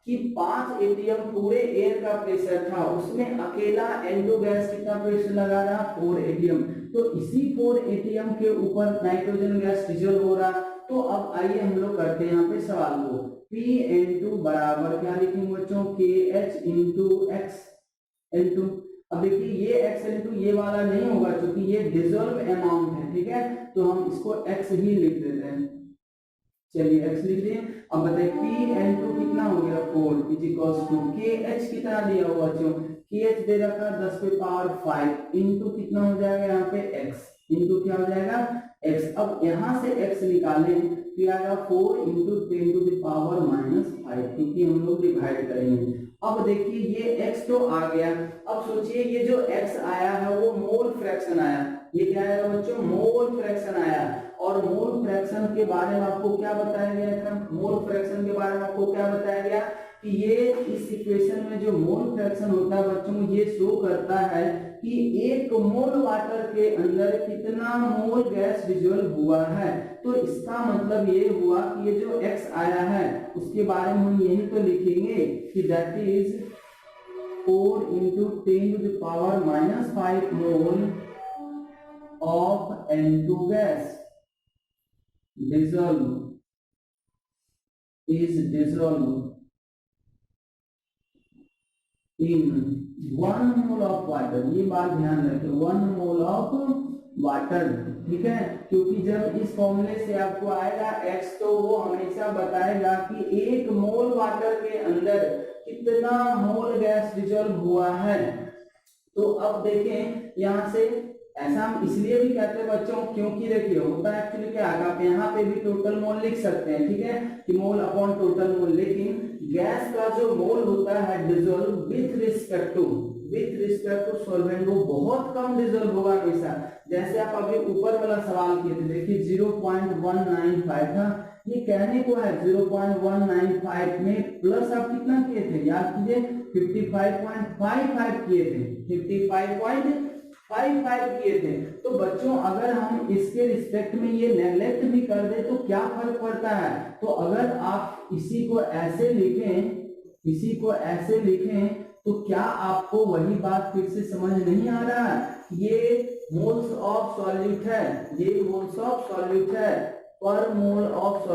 कि 5 atm पूरे एयर का प्रेशर था, उसमें अकेला N2 गैस कितना प्रेशर लगा रहा 4 atm, तो इसी 4 atm के ऊपर नाइट्रोजन गैस डिजोल्व हो रहा। तो अब आइए हम लोग करते हैं यहाँ पे सवाल को, Pn2 बराबर क्या लिखेंगे बच्चों, KH × X_N2। अब देखिए ये X_N2 ये वाला नहीं होगा क्योंकि ये डिजोल्व अमाउंट है, ठीक है, तो हम इसको X ही लिख देते हैं, चलिए X लिख दिए। अब बताइए Pn2 कितना हो गया 4 = KH कितना दिया हुआ बच्चों, KH दे रखा 10⁵ इंटू कितना हो जाएगा यहाँ पे X, इंटू क्या हो जाएगा X। अब यहाँ से X निकालें तो आएगा 4 × 10⁻⁵, क्योंकि हम लोग डिवाइड करेंगे। अब देखिए ये X तो आ गया, अब सोचिए ये जो X आया है वो मोल फ्रैक्शन आया, ये क्या आया बच्चों, मोल फ्रैक्शन आया, और मोल फ्रैक्शन के बारे में आपको क्या बताया गया था, मोल फ्रैक्शन के बारे में आपको क्या बताया गया कि ये इस इक्वेशन में जो मोल फ्रैक्शन होता है बच्चों, ये शो करता है कि 1 मोल वाटर के अंदर कितना मोल गैस डिजोल्व हुआ है। तो इसका मतलब ये हुआ कि ये जो X आया है उसके बारे में हम यही तो लिखेंगे कि that is 4 × 10⁻⁵ mole of N2 gas dissolved in 1 mole of water, ये बात ध्यान रखें 1 mole of water, ठीक है, क्योंकि जब इस फॉर्मूले से आपको आएगा X तो वो हमेशा बताएगा कि 1 मोल वाटर के अंदर कितना मोल गैस डिजोल्व हुआ है। तो अब देखें यहाँ से ऐसा हम इसलिए भी कहते हैं बच्चों क्योंकि देखिए होता है एक्चुअली क्या है, आप यहाँ पे भी टोटल मोल लिख सकते हैं, ठीक है, कि मोल अपॉन टोटल मोल, लेकिन गैस का जो मोल होता है dissolve with respect to solvent वो बहुत कम डिजोल्व होगा हमेशा। जैसे आप अभी ऊपर वाला सवाल किए थे, देखिए 0.195 था, ये कहने को है 0.195 में प्लस आप कितना किए थे, याद कीजिए 55.55 किए थे, 55.55 किए थे। तो बच्चों अगर हम इसके रिस्पेक्ट में ये नेग्लेक्ट भी कर दे तो क्या फर्क पड़ता है, तो अगर आप इसी को ऐसे लिखें तो क्या आपको वही बात फिर से समझ नहीं आ रहा है, ये मोल्स ऑफ सॉल्यूट है, ये मोल्स ऑफ सॉल्यूट है पर मोल ऑफ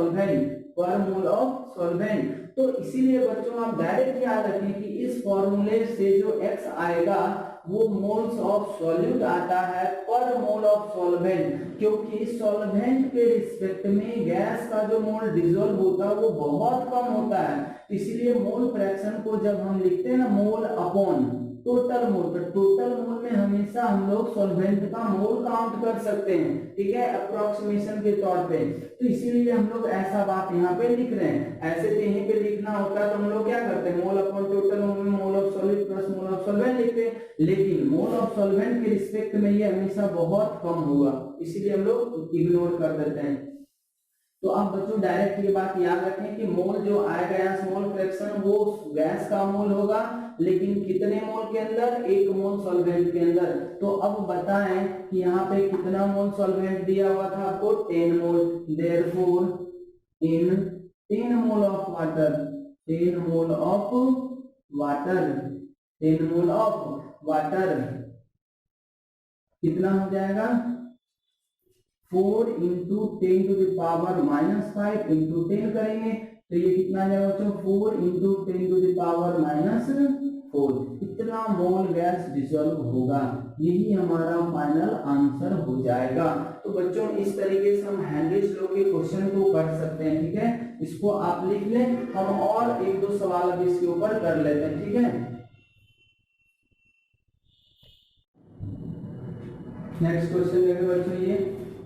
सॉल्वेंट। तो इसीलिए बच्चों आप डायरेक्ट याद रखें कि इस फॉर्मूले से जो X आएगा वो मोल्स ऑफ सॉल्यूट आता है पर मोल ऑफ सॉल्वेंट, क्योंकि सॉल्वेंट के रिस्पेक्ट में गैस का जो मोल डिसॉल्व होता है वो बहुत कम होता है। इसीलिए मोल फ्रैक्शन को जब हम लिखते हैं ना मोल अपॉन टोटल मोल, तो टोटल मोल में हमेशा हम लोग सॉल्वेंट का मोल काउंट कर सकते हैं, ठीक है, अप्रोक्सीमेशन के तौर पे। तो इसीलिए हम लोग ऐसा बात यहाँ पे लिख रहे हैं, ऐसे तो यहीं पे लिखना होता है तो हम लोग क्या करते हैं मोल अपॉन टोटल मोल में mole of solid plus mole of solvent लिखते हैं, लेकिन मोल ऑफ सॉल्वेंट के रिस्पेक्ट में ये हमेशा बहुत कम होगा, इसीलिए हम लोग इग्नोर कर देते हैं। तो आप बच्चों डायरेक्ट ये बात याद रखें कि मोल जो आएगा यहाँ से मोल फ्रैक्शन वो गैस का मोल होगा, लेकिन कितने मोल के अंदर, 1 मोल सॉल्वेंट के अंदर। तो अब बताएं कि यहाँ पे कितना मोल सॉल्वेंट दिया हुआ था आपको, 10 mole, therefore in 10 mole of water 10 mole of water कितना हो जाएगा 4 × 10⁻⁵ इंटू 10 करेंगे तो ये कितना आ जाएगा बच्चों 4 × 10⁻⁵ मोल, इतना मोल गैस डिसॉल्व होगा, यही हमारा फाइनल आंसर हो जाएगा। तो बच्चों इस तरीके से हम हेनरीज लॉ के क्वेश्चन को कर सकते हैं, ठीक है, इसको आप लिख लें, हम और एक दो सवाल अब इसके ऊपर कर लेते हैं, ठीक है। नेक्स्ट क्वेश्चन देखो बच्चों ये,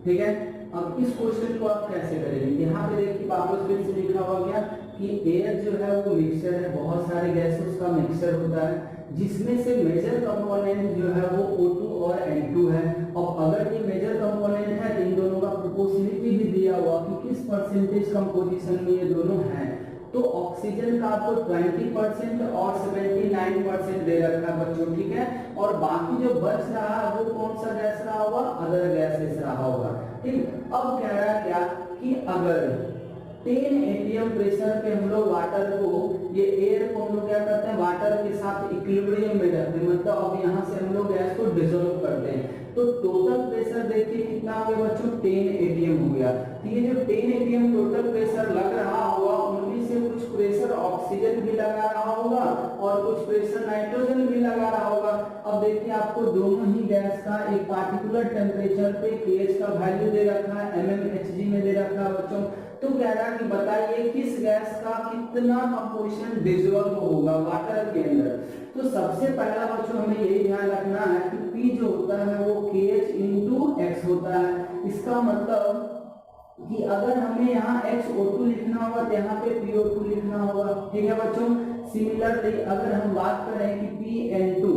ठीक है। अब इस क्वेश्चन को आप कैसे करेंगे, यहाँ पे देखिए वापस फिर से लिखा हुआ गया कि एयर जो है वो मिक्सचर है, बहुत सारे गैसेस का मिक्सचर होता है, जिसमें से मेजर कंपोनेंट जो है वो O2 और N2 है। और अगर ये मेजर कंपोनेंट है तो इन दोनों का प्रोपोर्शनलिटी भी दिया हुआ कि किस परसेंटेज कंपोजिशन में ये दोनों हैं। तो ऑक्सीजन का आपको 20% और 79% दे रखा है बच्चों, ठीक है। और बाकी जो बच रहा है वो कौन सा गैस रहा होगा, अदर गैसेस रहा होगा, ठीक। अब कह रहा है क्या कि अगर 10 atm प्रेशर पे हम लोग वाटर को, ये एयर को हम लोग क्या करते हैं, वाटर के साथ इक्विलिब्रियम में रखते हैं, मतलब अब यहाँ से हम लोग गैस को डिसॉल्व करते हैं। तो टोटल प्रेशर देखिए कितना हो गया बच्चों, 10 atm हो गया। तो ये जो 10 atm टोटल प्रेशर लग रहा होगा, उनमें से कुछ प्रेशर ऑक्सीजन भी लगा रहा होगा और कुछ प्रेशर नाइट्रोजन भी लगा रहा होगा। अब देखिए आपको दोनों ही गैस का एक पार्टिकुलर टेम्परेचर पे KH का वैल्यू दे रखा है, mmHg में दे रखा है बच्चों। तो कह रहा है कि बताइए किस गैस का कितना कंपोजिशन डिसॉल्व होगा वाटर के अंदर। तो सबसे पहला बच्चों हमें यही ध्यान रखना है कि P जो होता है वो KH into X होता है। इसका मतलब कि अगर हमें यहाँ XO2 लिखना होगा तो यहाँ पे PO2 लिखना होगा, ठीक है बच्चों। सिमिलरली अगर हम बात करें कि PN2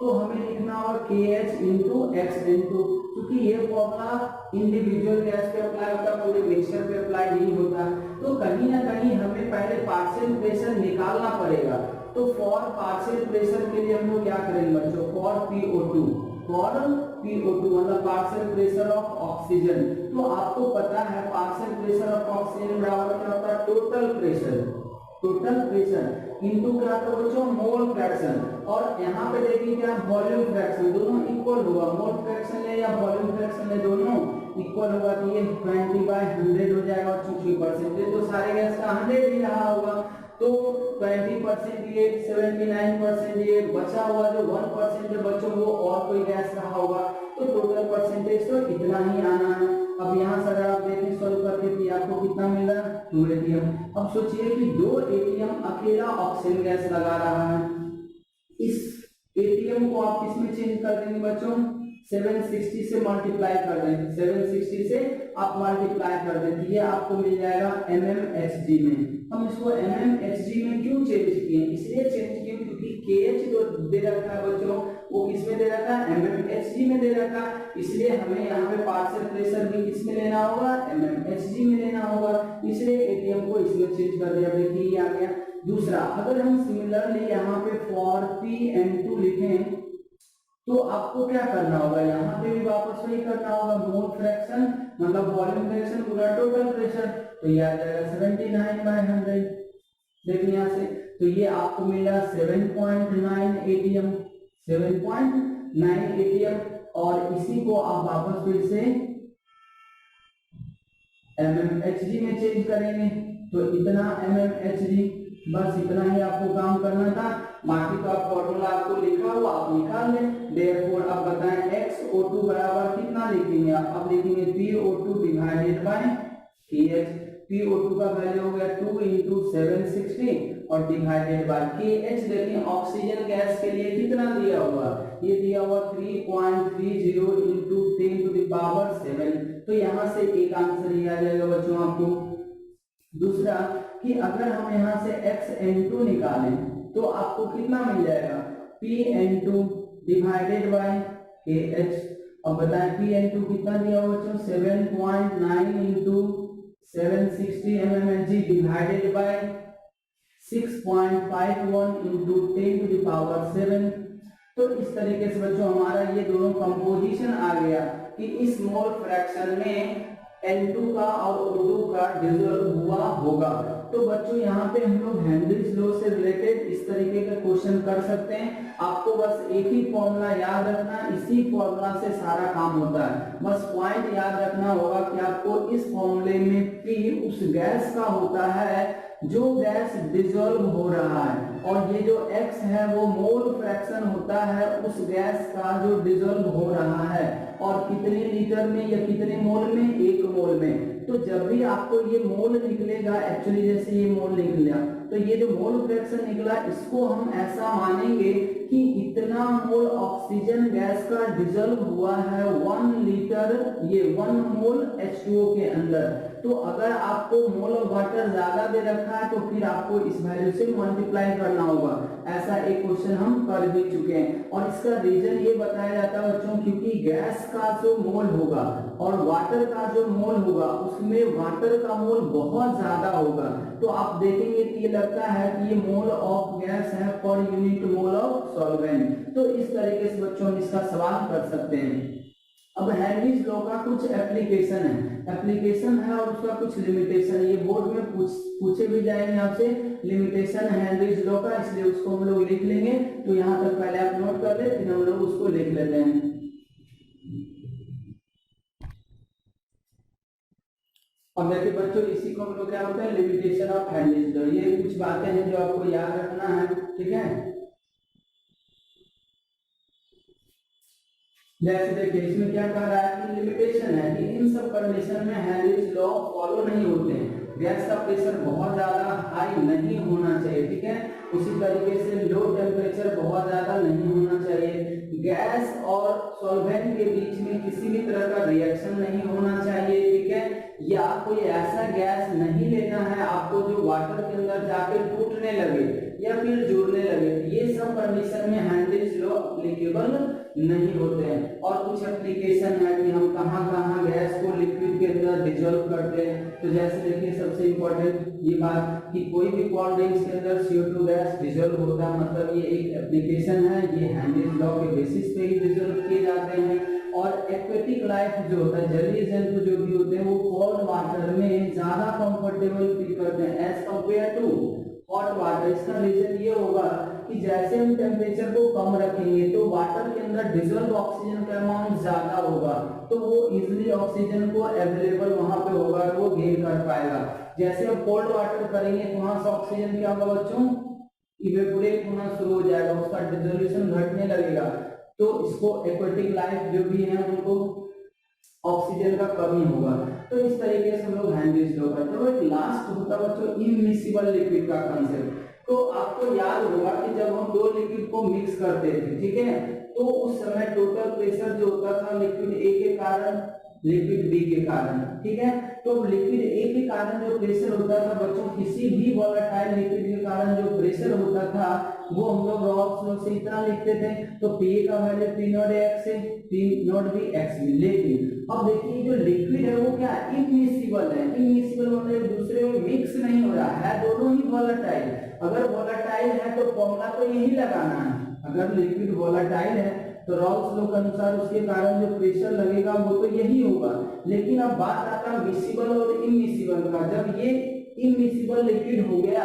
तो हमें लिखना होगा KH into XN2, क्योंकि ये फॉर्मूला इंडिविजुअल गैस पे अप्लाई होता है, पूरे मिक्सचर पे अप्लाई नहीं होता। तो कहीं ना कहीं हमें पहले पार्शियल प्रेशर निकालना पड़ेगा। तो फॉर पार्शियल प्रेशर के लिए हम लोग क्या करेंगे बच्चों, फॉर PO2 मतलब पार्शियल प्रेशर ऑफ ऑक्सीजन। तो आपको पता है पार्शियल प्रेशर ऑफ ऑक्सीजन बराबर क्या होता है, टोटल प्रेशर इनटू क्या होता है बच्चों, मोल फ्रैक्शन। और यहाँ पे देखिए क्या वॉल्यूम फ्रैक्शन, दोनों इक्वल होगा, मोल फ्रैक्शन ले या वॉल्यूम फ्रैक्शन ले दोनों इक्वल होगा। तो ये 20/100 हो जाएगा और चूंकि परसेंटेज तो सारे गैस का 100 ही रहा होगा, तो 20% ये, 79% ये, बचा हुआ जो 1% है बच्चों वो और कोई गैस रहा होगा। तो टोटल परसेंटेज तो इतना ही आना है। अब यहाँ से अगर आप देखें सॉल्व करके कि आपको कितना मिल रहा है, 2 atm। अब सोचिए कि 2 atm अकेला ऑक्सीजन गैस लगा रहा है, इस atm को आप किसमें चेंज कर देंगे बच्चों, 760 से मल्टीप्लाई कर दें, 760 से आप मल्टीप्लाई कर दें, ये आपको मिल जाएगा mmHg में। हम इसको mmHg में क्यों चेंज किए, इसलिए चेंज किए क्योंकि KH जो दे रखा है बच्चों वो किसमें दे रखा है, mmHg में दे रखा है, इसलिए हमें यहाँ पे पार्शियल प्रेशर भी किसमें लेना होगा, mmHg में लेना होगा, इसलिए एटीएम को इसमें चेंज कर दिया। देखिए ये आ गया। दूसरा, अगर हम सिमिलरली यहाँ पे फॉर PN2 लिखें तो आपको क्या करना होगा, यहाँ पे भी वापस वही करना होगा, मोल फ्रैक्शन मतलब वॉल्यूम फ्रैक्शन पूरा टोटल प्रेशर, तो ये आ जाएगा 79/100। देखिए यहाँ से तो ये आपको मिला 7.9 atm, 7.9 atm। और इसी को आप वापस फिर से mmHg में चेंज करेंगे, तो इतना mmHg, बस इतना ही आपको काम करना था। बाकी का फॉर्मूला आपको लिखा हुआ आप निकाल लें। देयरफॉर अब बताएं XO2 बराबर कितना लिखेंगे आप, अब लिखेंगे PO2 divided by KH। PO2 का वैल्यू हो गया 2 into 760 और डिवाइडेड बाय KH। देखिए ऑक्सीजन गैस के लिए कितना दिया हुआ, ये दिया हुआ 3.30 into 10 to the power 7। तो यहाँ से एक आंसर ही आ जाएगा बच्चों आपको। दूसरा कि अगर हम यहाँ से XN2 निकालें तो आपको कितना मिल जाएगा, PN2 डिवाइडेड बाय KH। अब बताएं PN2 कितना दिया हुआ बच्चों, 7.9 into 760 mmHg divided by 6.51 into 10 to the power 7। तो इस तरीके से बच्चों हमारा ये दोनों कंपोजिशन आ गया कि इस मोल फ्रैक्शन में N2 का और O2 का डिसॉल्व हुआ होगा। तो बच्चों यहाँ पे हम लोग हेनरीज लॉ से रिलेटेड इस तरीके का क्वेश्चन कर सकते हैं। आपको बस एक ही फॉर्मूला याद रखना, इसी फॉर्मूला से सारा काम होता है। बस पॉइंट याद रखना होगा कि आपको इस फॉर्मूले में P उस गैस का होता है जो गैस डिसॉल्व हो रहा है, और ये जो X है वो मोल फ्रैक्शन होता है उस गैस का जो डिसॉल्व हो रहा है, और कितने लीटर में या कितने मोल में, 1 मोल में। तो जब भी आपको ये मोल निकलेगा, एक्चुअली जैसे ये मोल निकला, तो ये जो मोल फ्रैक्शन निकला इसको हम ऐसा मानेंगे कि इतना मोल ऑक्सीजन गैस का डिसॉल्व हुआ है 1 लीटर, ये 1 मोल H2O के अंदर। तो अगर आपको मोल ऑफ वाटर ज्यादा दे रखा है तो फिर आपको इस वैल्यू से मल्टीप्लाई करना होगा। ऐसा एक क्वेश्चन हम कर भी चुके हैं, और इसका रीजन ये बताया जाता है बच्चों, क्योंकि गैस का जो मोल होगा और वाटर का जो मोल होगा उसमें वाटर का मोल बहुत ज्यादा होगा। तो आप देखेंगे कि ये लगता है कि ये मोल ऑफ गैस है per unit mole of solvent. तो इस तरीके से बच्चों हम इसका सवाल कर सकते हैं। अब हेनरीज लॉ का कुछ एप्लीकेशन है और उसका कुछ लिमिटेशन, ये बोर्ड में पूछे भी जाएंगे आपसे लिमिटेशन हेनरीज लॉ का, इसलिए उसको हम लोग लिख लेंगे। तो यहाँ तक पहले आप नोट कर ले, फिर हम लोग उसको लिख लेते हैं। अब देखिए बच्चों, इसी को हम लोग क्या होता है, लिमिटेशन ऑफ हेनरीज लॉ। ये कुछ बातें हैं जो आपको याद रखना है, ठीक है। जैसे देखिए इसमें क्या कह रहा है कि लिमिटेशन है कि इन सब कंडीशन में हेनरीज लॉ फॉलो नहीं होते हैं। गैस का प्रेशर बहुत ज्यादा हाई नहीं होना चाहिए, ठीक है। उसी तरीके से लो टेम्परेचर बहुत ज्यादा नहीं होना चाहिए। गैस और सॉल्वेंट के बीच में किसी भी तरह का रिएक्शन नहीं होना चाहिए, ठीक है। या कोई ऐसा गैस नहीं लेना है आपको जो वाटर के अंदर जाके टूटने लगे या फिर जुड़ने लगे। ये सब कंडीशन में हेनरीज लॉ एप्लीकेबल नहीं होते हैं। और कुछ एप्लीकेशन है कि हम कहाँ गैस को लिक्विड के अंदर डिसॉल्व करते हैं। तो जैसे देखिए सबसे इंपॉर्टेंट ये बात कि कोई भी कोल्ड ड्रिंक्स के अंदर CO2 गैस डिसॉल्व होता है, मतलब ये एक एप्लीकेशन है, ये हेनरीज लॉ के बेसिस पे ही डिसॉल्व किए जाते हैं। और एक्वेटिक लाइफ जो होता है, जलीय जंतु जो भी होते हैं, वो कोल्ड वाटर में ज्यादा कंफर्टेबल फील करते हैं as compared to hot water. इसका रीजन ये होगा कि जैसे हम टेम्परेचर को कम रखेंगे तो वाटर के अंदर डिसॉल्व ऑक्सीजन का अमाउंट ज्यादा होगा, तो वो इजीली ऑक्सीजन को अवेलेबल वहां पे होगा, वो गेन कर पाएगा। जैसे हम कोल्ड वाटर करेंगे तो वहां से ऑक्सीजन क्या होगा बच्चों, इवेपोरेट होना शुरू हो जाएगा, उसका डिसोल्यूशन घटने लगेगा। तो इसको एक्वेटिक लाइफ जो भी है उनको ऑक्सीजन का कमी होगा। तो इस तरीके से हम लोग हेनरीज लॉ करते हैं। एक लास्ट होता है बच्चों इमिसिबल लिक्विड का कंसेप्ट। तो आपको याद होगा कि जब हम दो लिक्विड को मिक्स करते थे, ठीक है, तो उस समय टोटल प्रेशर जो होता था लिक्विड ए के कारण लिक्विड बी के कारण, ठीक है। तो लिक्विड ए के कारण जो प्रेशर होता था बच्चों, किसी भी वोलेटाइल लिक्विड के कारण जो प्रेशर होता था वो हम लोग रॉल्स लॉ से इतना लिखते थे। तो P का वैल्यू P नॉट x है, P नॉट भी x भी। लेकिन अब देखिए जो लिक्विड है वो क्या इमिसिबल है। इमिसिबल मतलब एक दूसरे में मिक्स नहीं हो रहा है, दोनों ही वोलेटाइल। अगर वोलेटाइल है तो फॉर्मूला तो यही लगाना है। अगर लिक्विड वोलेटाइल है तो रॉल्स लॉ के अनुसार उसके कारण जो प्रेशर लगेगा वो तो यही होगा। लेकिन अब बात आता है मिसिबल और इमिसिबल का। जब ये इमिसिबल लिक्विड हो गया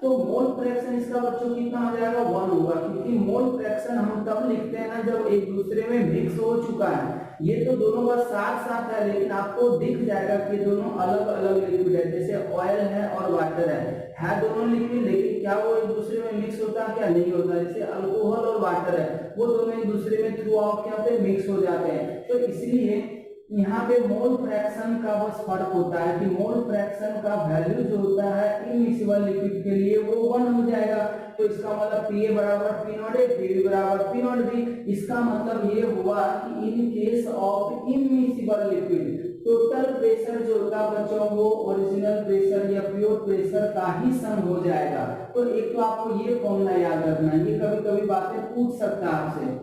तो मोल फ्रैक्शन इसका बच्चों कितना हो जाएगा, 1 होगा, क्योंकि मोल फ्रैक्शन हम तब लिखते हैं ना जब एक दूसरे में मिक्स हो चुका है। ये तो दोनों बात साथ साथ है, लेकिन आपको दिख जाएगा कि दोनों अलग अलग लिक्विड है। जैसे ऑयल है और वाटर है दोनों लिक्विड, लेकिन क्या वो एक दूसरे में मिक्स होता है, क्या नहीं होता। जैसे अल्कोहल और वाटर है वो दोनों एक दूसरे में थ्रू आउट क्या होते हैं, मिक्स हो जाते हैं। तो इसलिए यहाँ पे मोल फ्रैक्शन का बस फर्क होता है कि मोल फ्रैक्शन का वैल्यू जो होता है इमिसिबल लिक्विड के लिए वो 1 हो जाएगा। तो इसका मतलब Pa बराबर P नॉट A, Pb बराबर P नॉट B। इसका मतलब ये हुआ कि in case of immiscible liquid total pressure जो होता है बच्चों वो ओरिजिनल प्रेशर या प्योर प्रेशर का ही सम हो जाएगा। तो एक तो आपको ये फॉर्मूला याद रखना है, ये कभी कभी बातें पूछ सकता है आपसे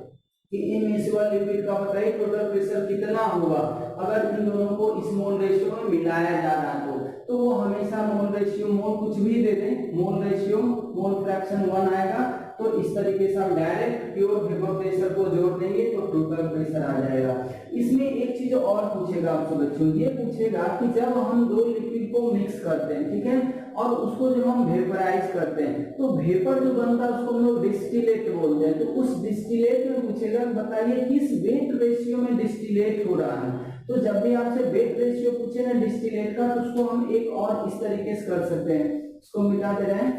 कि इमिसिबल लिक्विड का बताइए टोटल प्रेशर कितना होगा अगर इन दोनों को इस मोल रेशियो में मिलाया जा रहा है। तो वो हमेशा मोल रेशियो, मोल कुछ भी दे दें, मोल रेशियो मोल फ्रैक्शन 1 आएगा। तो इस तरीके से हम डायरेक्ट प्योर वेपर प्रेशर को जोड़ देंगे तो टोटल प्रेशर आ जाएगा। इसमें एक चीज और पूछेगा आपसे बच्चों, ये पूछेगा कि जब हम दो लिक्विड को मिक्स करते हैं, ठीक है, और उसको जब हम वेपराइज करते हैं तो वेपर जो बनता है उसको हम लोग डिस्टिलेट बोलते हैं। तो उस डिस्टिलेट में पूछेगा बताइए किस वेट रेशियो में डिस्टिलेट हो रहा है। तो जब भी आपसे वेट रेशियो पूछे ना डिस्टिलेट का, तो उसको हम एक और इस तरीके से कर सकते हैं, इसको मिटा दे रहे हैं।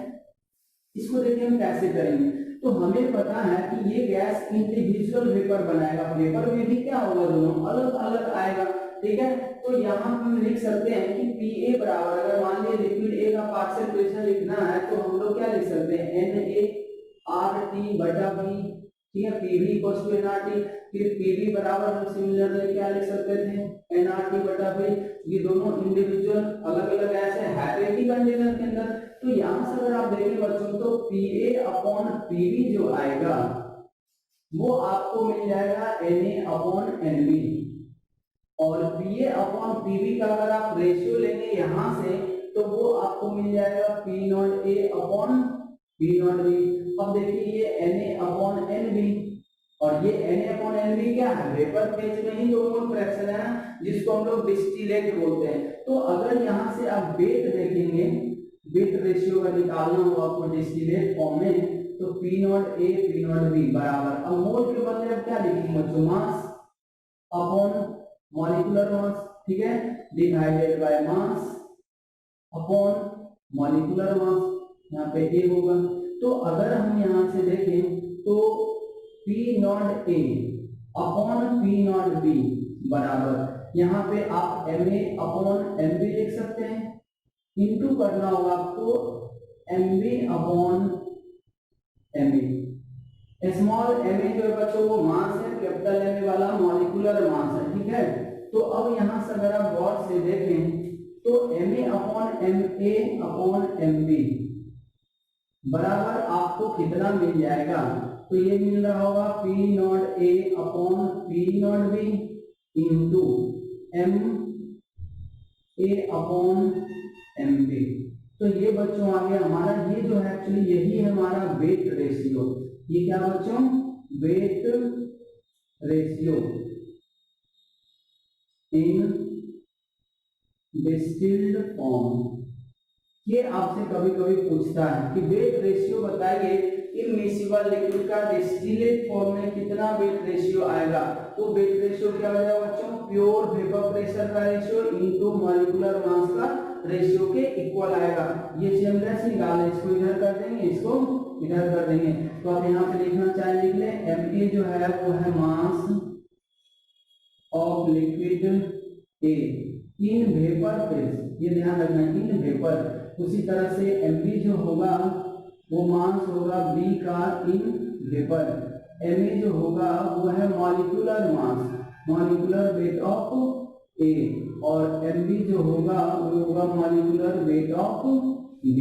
इसको देखिए हम कैसे करेंगे। तो हमें पता है कि ये गैस इंडिविजुअल वेपर बनाएगा, वेपर में भी क्या होगा, दोनों अलग अलग आएगा, ठीक है। तो यहाँ हम लिख सकते हैं कि Pa बराबर, अगर मान लिया लिक्विड ए का पार्शियल प्रेशर लिखना है तो हम लोग क्या लिख सकते हैं, Na/RT/V, ठीक है। Pv इक्वल्स टू nRT, फिर Pv बराबर हम सिमिलरली क्या लिख सकते थे, nRT/V। ये दोनों इंडिविजुअल अलग अलग गैस है एक ही कंटेनर के अंदर। तो यहाँ से अगर आप देखें बच्चों तो Pa/Pv जो आएगा वो आपको मिल जाएगा Na/Nv, और Pa/Pv का अगर आप रेशियो लेंगे यहाँ से तो वो आपको मिल जाएगा P0A/P0V। अब देखिए ये Na/Nv, और ये Na/Nv क्या है, वेपर फेज में ही दो मोल फ्रैक्शन है ना, जिसको हम लोग डिस्टिलेट बोलते हैं। तो अगर यहाँ से आप वेट देखेंगे, वेट रेशियो का निकालना हो आपको डिस्टिलेट फॉर्म में, तो P0A/P0V बराबर, अब मोल के बदले अब क्या लिखेंगे बच्चों, मास अपॉन मॉलिक्यूलर मास, ठीक है, divided by mass upon molecular mass, यहाँ पे A होगा। तो अगर हम यहाँ से देखें तो P0A अपॉन P0V बराबर, यहाँ पे आप Ma/Mv लिख सकते हैं, इनटू करना होगा आपको Mv/Ma। स्मॉल ma जो है बच्चों वो मास है, कैपिटल Ma वाला मॉलिक्यूलर मास है, ठीक है। तो अब यहाँ से अगर आप गौर से देखें तो Ma/Ma/Mv बराबर आपको कितना मिल जाएगा, तो ये मिल रहा होगा P0A/P0V इंटू Ma/Mv। तो ये बच्चों आ गया हमारा, ये जो है एक्चुअली यही है हमारा वेट रेशियो। ये क्या बच्चों, weight ratio in distilled form. ये आपसे कभी कभी पूछता है कि वेट रेशियो बताइए इमिसिबल लिक्विड का डिस्टिलेट फॉर्म में कितना वेट रेशियो आएगा। तो वेट रेशियो क्या हो जाएगा बच्चों, प्योर वेपर प्रेशर का रेशियो इनटू मॉलिक्यूलर मास का रेशियो के इक्वल आएगा। ये चीज कैसे निकालें, इसको इधर कर देंगे, इसको इधर कर देंगे। तो आप यहाँ पे लिखना चाहे लिख लें, Ma जो है वो है mass of liquid A in vapour phase, ये ध्यान रखना इन वेपर। उसी तरह से Mv जो होगा वो मास होगा B का इन वेपर। Ma जो होगा वो है molecular mass, molecular weight of A, और Mv जो होगा वो होगा मॉलिक्यूलर वेट ऑफ B।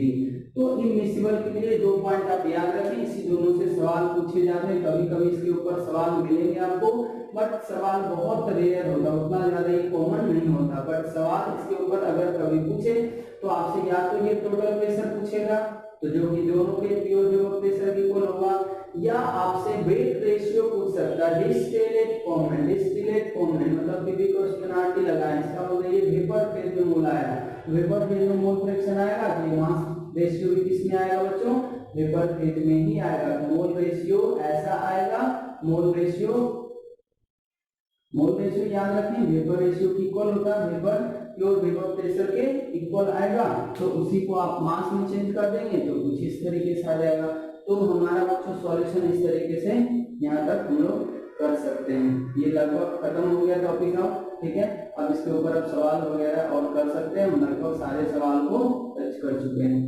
तो इमिसिबल के लिए दो पॉइंट आप याद रखें, इसी दोनों से सवाल पूछे जाते हैं, कभी कभी इसके ऊपर सवाल मिलेंगे आपको, बट सवाल बहुत रेयर होता, उतना ज्यादा ही कॉमन नहीं होता। बट सवाल इसके ऊपर अगर कभी पूछे तो आपसे या तो ये टोटल प्रेशर पूछेगा, तो जो कि दोनों के प्योर वेपर प्रेशर इक्वल होगा, या आपसे वेट रेशियो पूछ सकता है डिस्टिलेट फॉर्म में, डिस्टिलेट फॉर्म में मतलब Pv को nRT लगाएं, इसका मतलब ये वेपर फेज में मोल आया, वेपर फेज में मोल फ्रैक्शन आएगा, तो मास रेशियो भी किसमें आएगा बच्चों, वेपर फेज में ही आएगा। मोल रेशियो ऐसा आएगा, मोल रेशियो याद रखें, वेपर रेशियो की इक्वल होता है, वेपर प्योर वेपर प्रेशर के इक्वल आएगा। तो उसी को आप मास में चेंज कर देंगे तो कुछ इस तरीके से आ जाएगा। तो हमारा बच्चों सॉल्यूशन इस तरीके से यहाँ तक हम लोग कर सकते हैं। ये लगभग खत्म हो गया टॉपिक का, ठीक है। अब इसके ऊपर अब सवाल वगैरह और कर सकते हैं, हम लगभग सारे सवाल को टच कर चुके हैं।